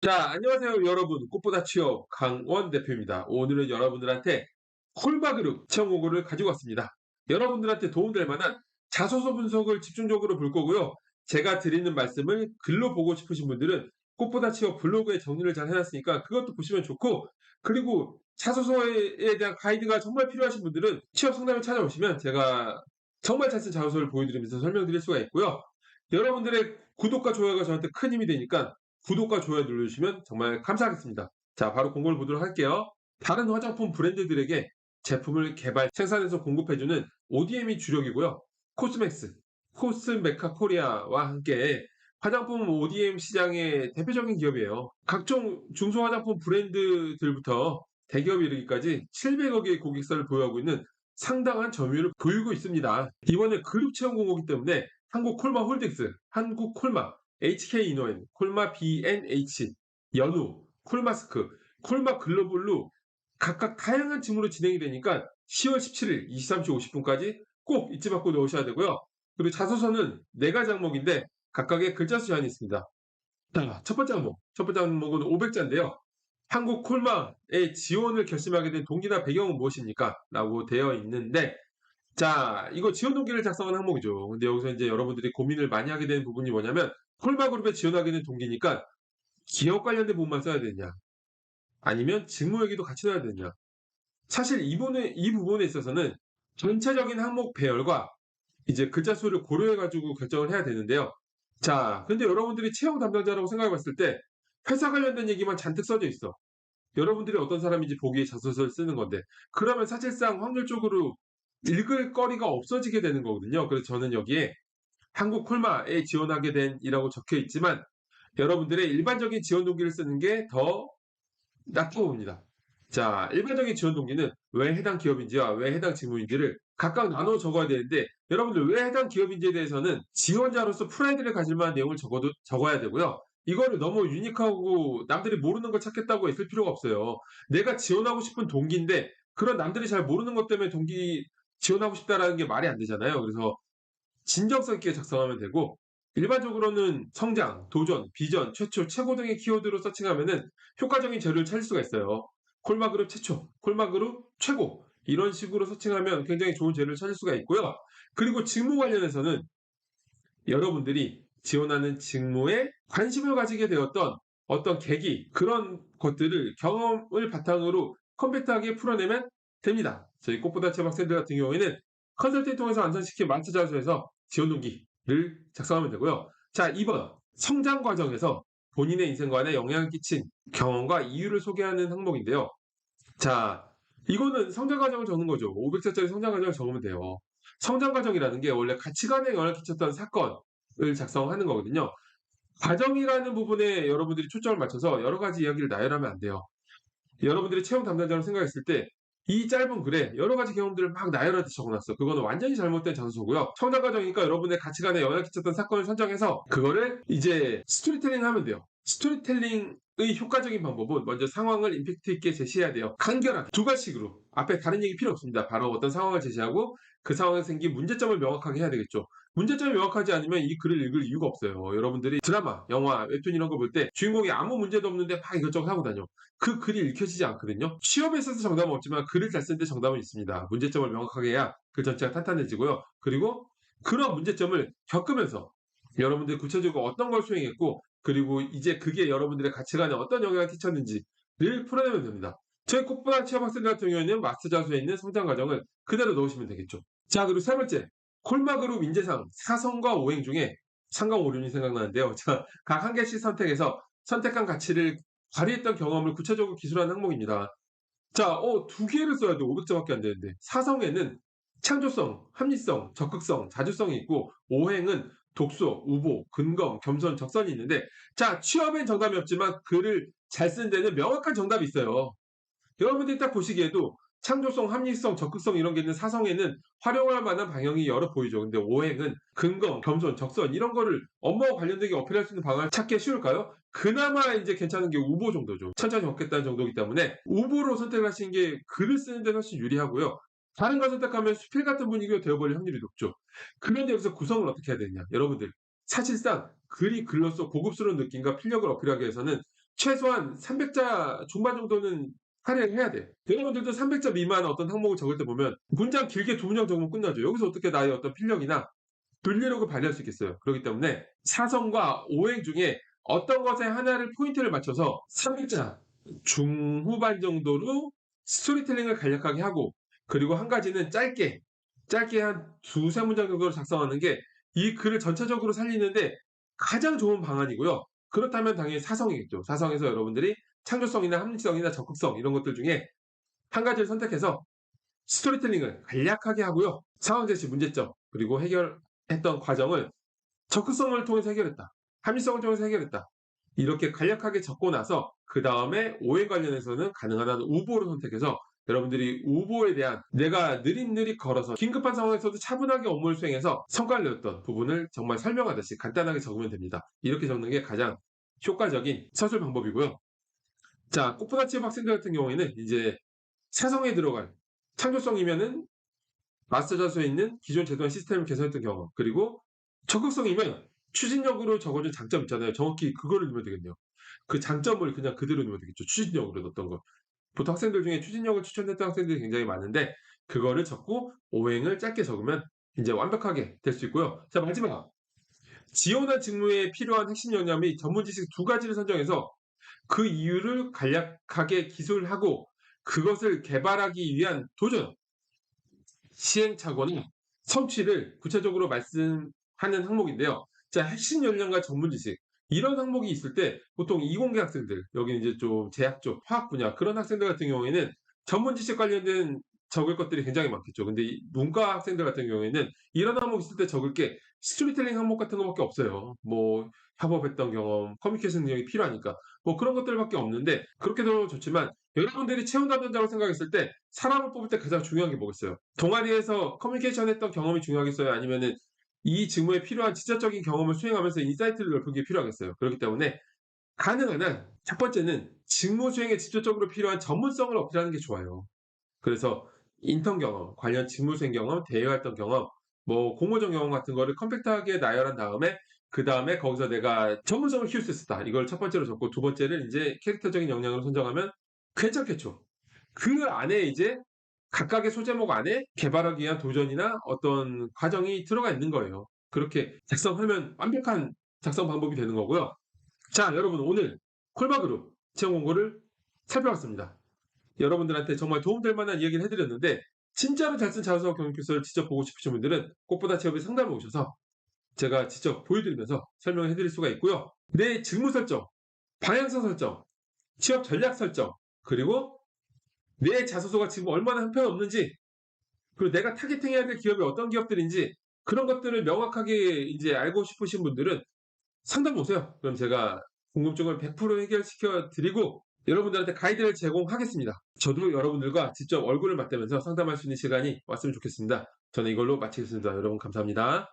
자, 안녕하세요, 여러분. 꽃보다 취업 강원 대표입니다. 오늘은 여러분들한테 콜바그룹 채용 공고를 가지고 왔습니다. 여러분들한테 도움될 만한 자소서 분석을 집중적으로 볼 거고요. 제가 드리는 말씀을 글로 보고 싶으신 분들은 꽃보다 취업 블로그에 정리를 잘 해놨으니까 그것도 보시면 좋고, 그리고 자소서에 대한 가이드가 정말 필요하신 분들은 취업 상담을 찾아오시면 제가 정말 잘 쓴 자소서를 보여드리면서 설명드릴 수가 있고요. 여러분들의 구독과 좋아요가 저한테 큰 힘이 되니까 구독과 좋아요 눌러주시면 정말 감사하겠습니다. 자, 바로 공고를 보도록 할게요. 다른 화장품 브랜드들에게 제품을 개발, 생산해서 공급해주는 ODM이 주력이고요. 코스맥스, 코스메카 코리아와 함께 화장품 ODM 시장의 대표적인 기업이에요. 각종 중소 화장품 브랜드들부터 대기업에 이르기까지 700여 개의 고객사를 보유하고 있는 상당한 점유율을 보이고 있습니다. 이번에 그룹 채용 공고이기 때문에 한국콜마홀딩스, 한국콜마, HK이노엔, 콜마 B&H, 연우, 콜마스크, 콜마 글로벌로 각각 다양한 직무로 진행이 되니까 10월 17일 23시 50분까지 꼭 잊지 말고 넣으셔야 되고요. 그리고 자소서는 4가지 항목인데 각각의 글자 수 제한이 있습니다. 자, 첫 번째 항목. 첫 번째 항목은 500자인데요. 한국 콜마에 지원을 결심하게 된 동기나 배경은 무엇입니까? 라고 되어 있는데, 자, 이거 지원 동기를 작성하는 항목이죠. 근데 여기서 이제 여러분들이 고민을 많이 하게 되는 부분이 뭐냐면, 콜마 그룹에 지원하게 된 동기니까 기업 관련된 부분만 써야 되냐, 아니면 직무 얘기도 같이 넣어야 되냐. 사실 이 부분에 있어서는 전체적인 항목 배열과 이제 글자 수를 고려해가지고 결정을 해야 되는데요. 자, 근데 여러분들이 채용 담당자라고 생각해 봤을 때 회사 관련된 얘기만 잔뜩 써져 있어. 여러분들이 어떤 사람인지 보기에 자소서를 쓰는 건데, 그러면 사실상 확률적으로 읽을 거리가 없어지게 되는 거거든요. 그래서 저는 여기에 한국 콜마에 지원하게 된이라고 적혀 있지만 여러분들의 일반적인 지원 동기를 쓰는 게 더 낫다고 봅니다. 자, 일반적인 지원 동기는 왜 해당 기업인지와 왜 해당 직무인지를 각각 나눠 적어야 되는데, 여러분들 왜 해당 기업인지에 대해서는 지원자로서 프라이드를 가질 만한 내용을 적어야 되고요. 이거를 너무 유니크하고 남들이 모르는 걸 찾겠다고 애쓸 필요가 없어요. 내가 지원하고 싶은 동기인데 그런 남들이 잘 모르는 것 때문에 동기 지원하고 싶다라는 게 말이 안 되잖아요. 그래서 진정성 있게 작성하면 되고, 일반적으로는 성장, 도전, 비전, 최초, 최고 등의 키워드로 서칭하면은 효과적인 재료를 찾을 수가 있어요. 콜마그룹 최초, 콜마그룹 최고, 이런 식으로 서칭하면 굉장히 좋은 재료를 찾을 수가 있고요. 그리고 직무 관련해서는 여러분들이 지원하는 직무에 관심을 가지게 되었던 어떤 계기, 그런 것들을 경험을 바탕으로 컴팩트하게 풀어내면 됩니다. 저희 꽃보다 채박생들 같은 경우에는 컨설팅 통해서 완성시킨 마스터 자소서에서 지원 동기를 작성하면 되고요. 자, 2번. 성장 과정에서 본인의 인생관에 영향을 끼친 경험과 이유를 소개하는 항목인데요. 자, 이거는 성장 과정을 적는 거죠. 500자짜리 성장 과정을 적으면 돼요. 성장 과정이라는 게 원래 가치관에 영향을 끼쳤던 사건을 작성하는 거거든요. 과정이라는 부분에 여러분들이 초점을 맞춰서 여러 가지 이야기를 나열하면 안 돼요. 여러분들이 채용 담당자로 생각했을 때 이 짧은 글에 여러 가지 경험들을 막 나열하듯이 적어놨어. 그거는 완전히 잘못된 장소고요. 성장 과정이니까 여러분의 가치관에 영향을 끼쳤던 사건을 선정해서 그거를 이제 스토리텔링 하면 돼요. 스토리텔링의 효과적인 방법은 먼저 상황을 임팩트 있게 제시해야 돼요. 간결하게 두 가지식으로. 앞에 다른 얘기 필요 없습니다. 바로 어떤 상황을 제시하고 그 상황에 생긴 문제점을 명확하게 해야 되겠죠. 문제점이 명확하지 않으면 이 글을 읽을 이유가 없어요. 여러분들이 드라마, 영화, 웹툰 이런 거 볼 때 주인공이 아무 문제도 없는데 막 이것저것 하고 다녀. 그 글이 읽혀지지 않거든요. 취업에 있어서 정답은 없지만 글을 잘 쓰는데 정답은 있습니다. 문제점을 명확하게 해야 글 전체가 탄탄해지고요. 그리고 그런 문제점을 겪으면서 여러분들이 구체적으로 어떤 걸 수행했고, 그리고 이제 그게 여러분들의 가치관에 어떤 영향을 끼쳤는지를 풀어내면 됩니다. 저희 꽃보다 취업 학생들 같은 경우에는 마스터 자소에 있는 성장 과정을 그대로 넣으시면 되겠죠. 자, 그리고 세 번째. 콜마그룹 인재상 4성과 5행 중에 상강 오륜이 생각나는데요. 자, 각 한 개씩 선택해서 선택한 가치를 발휘했던 경험을 구체적으로 기술하는 항목입니다. 자, 2개를 써야 돼. 500자밖에 안 되는데. 사성에는 창조성, 합리성, 적극성, 자주성이 있고, 오행은 독소, 우보, 근검, 겸손, 적선이 있는데, 자, 취업엔 정답이 없지만 글을 잘 쓴 데는 명확한 정답이 있어요. 여러분들이 딱 보시기에도 창조성, 합리성, 적극성 이런 게 있는 사성에는 활용할 만한 방향이 여러 보이죠. 근데 오행은 근검, 겸손, 적선 이런 거를 업무와 관련되게 어필할 수 있는 방안을 찾기 쉬울까요? 그나마 이제 괜찮은 게 우보 정도죠. 천천히 적겠다는 정도이기 때문에 우보로 선택을 하시는 게 글을 쓰는 데 훨씬 유리하고요. 다른 걸 선택하면 수필 같은 분위기가 되어버릴 확률이 높죠. 그런데 여기서 구성을 어떻게 해야 되냐? 여러분들 사실상 글이 글로써 고급스러운 느낌과 필력을 어필하기 위해서는 최소한 300자 중반 정도는 할애를 해야 돼. 여러분들도 300자 미만 어떤 항목을 적을 때 보면 문장 길게 2문장 적으면 끝나죠. 여기서 어떻게 나의 어떤 필력이나 논리력을 발휘할 수 있겠어요. 그렇기 때문에 사성과 오행 중에 어떤 것에 하나를 포인트를 맞춰서 300자 중후반 정도로 스토리텔링을 간략하게 하고, 그리고 한 가지는 짧게 한 두세 문장 정도로 작성하는 게 이 글을 전체적으로 살리는데 가장 좋은 방안이고요. 그렇다면 당연히 사성이겠죠. 사성에서 여러분들이 창조성이나 합리성이나 적극성 이런 것들 중에 한 가지를 선택해서 스토리텔링을 간략하게 하고요. 상황 제시, 문제점, 그리고 해결했던 과정을 적극성을 통해서 해결했다, 합리성을 통해서 해결했다, 이렇게 간략하게 적고 나서 그 다음에 오해 관련해서는 가능한 한 우보를 선택해서 여러분들이 우보에 대한 내가 느릿느릿 걸어서 긴급한 상황에서도 차분하게 업무를 수행해서 성과를 내었던 부분을 정말 설명하듯이 간단하게 적으면 됩니다. 이렇게 적는 게 가장 효과적인 서술 방법이고요. 자, 꽃보다 취업 학생들 같은 경우에는 이제 사성에 들어갈 창조성이면은 마스터 자소에 있는 기존 제도와 시스템을 개선했던 경험, 그리고 적극성이면 추진력으로 적어준 장점 있잖아요. 정확히 그거를 넣으면 되겠네요. 그 장점을 그냥 그대로 넣으면 되겠죠. 추진력으로 넣었던 거. 보통 학생들 중에 추진력을 추천했던 학생들이 굉장히 많은데 그거를 적고 오행을 짧게 적으면 이제 완벽하게 될 수 있고요. 자, 마지막. 지원한 직무에 필요한 핵심 역량 및 전문 지식 두 가지를 선정해서 그 이유를 간략하게 기술하고 그것을 개발하기 위한 도전, 시행착오는 성취를 구체적으로 말씀하는 항목인데요. 자, 핵심 역량과 전문 지식. 이런 항목이 있을 때 보통 이공계 학생들, 여기 이제 좀 제약 쪽, 화학 분야 그런 학생들 같은 경우에는 전문 지식 관련된 적을 것들이 굉장히 많겠죠. 근데 이 문과 학생들 같은 경우에는 이런 항목 있을 때 적을 게 스토리텔링 항목 같은 거밖에 없어요. 뭐 협업했던 경험, 커뮤니케이션 능력이 필요하니까 뭐 그런 것들밖에 없는데 그렇게도 좋지만 여러분들이 채용 담당자라고 생각했을 때 사람을 뽑을 때 가장 중요한 게 뭐겠어요? 동아리에서 커뮤니케이션 했던 경험이 중요하겠어요? 아니면은 이 직무에 필요한 직접적인 경험을 수행하면서 인사이트를 넓힌 게 필요하겠어요? 그렇기 때문에 가능한 한 첫 번째는 직무 수행에 직접적으로 필요한 전문성을 어필하는 게 좋아요. 그래서 인턴 경험, 관련 직무 수행 경험, 대외 활동 경험, 뭐 공모전 경험 같은 거를 컴팩트하게 나열한 다음에 그다음에 거기서 내가 전문성을 키울 수 있었다, 이걸 첫 번째로 적고 두 번째를 이제 캐릭터적인 역량으로 선정하면 괜찮겠죠. 그 안에 이제 각각의 소제목 안에 개발하기 위한 도전이나 어떤 과정이 들어가 있는 거예요. 그렇게 작성하면 완벽한 작성 방법이 되는 거고요. 자, 여러분, 오늘 콜바그룹 채용 공고를 살펴봤습니다. 여러분들한테 정말 도움될 만한 이야기를 해드렸는데 진짜로 잘 쓴 자소서 경력서를 직접 보고 싶으신 분들은 꽃보다 취업에 상담을 오셔서 제가 직접 보여드리면서 설명을 해드릴 수가 있고요. 내 직무 설정, 방향성 설정, 취업 전략 설정, 그리고 내 자소서가 지금 얼마나 형편없는지, 그리고 내가 타겟팅해야 될 기업이 어떤 기업들인지 그런 것들을 명확하게 이제 알고 싶으신 분들은 상담 오세요. 그럼 제가 궁금증을 100% 해결시켜 드리고 여러분들한테 가이드를 제공하겠습니다. 저도 여러분들과 직접 얼굴을 맞대면서 상담할 수 있는 시간이 왔으면 좋겠습니다. 저는 이걸로 마치겠습니다. 여러분 감사합니다.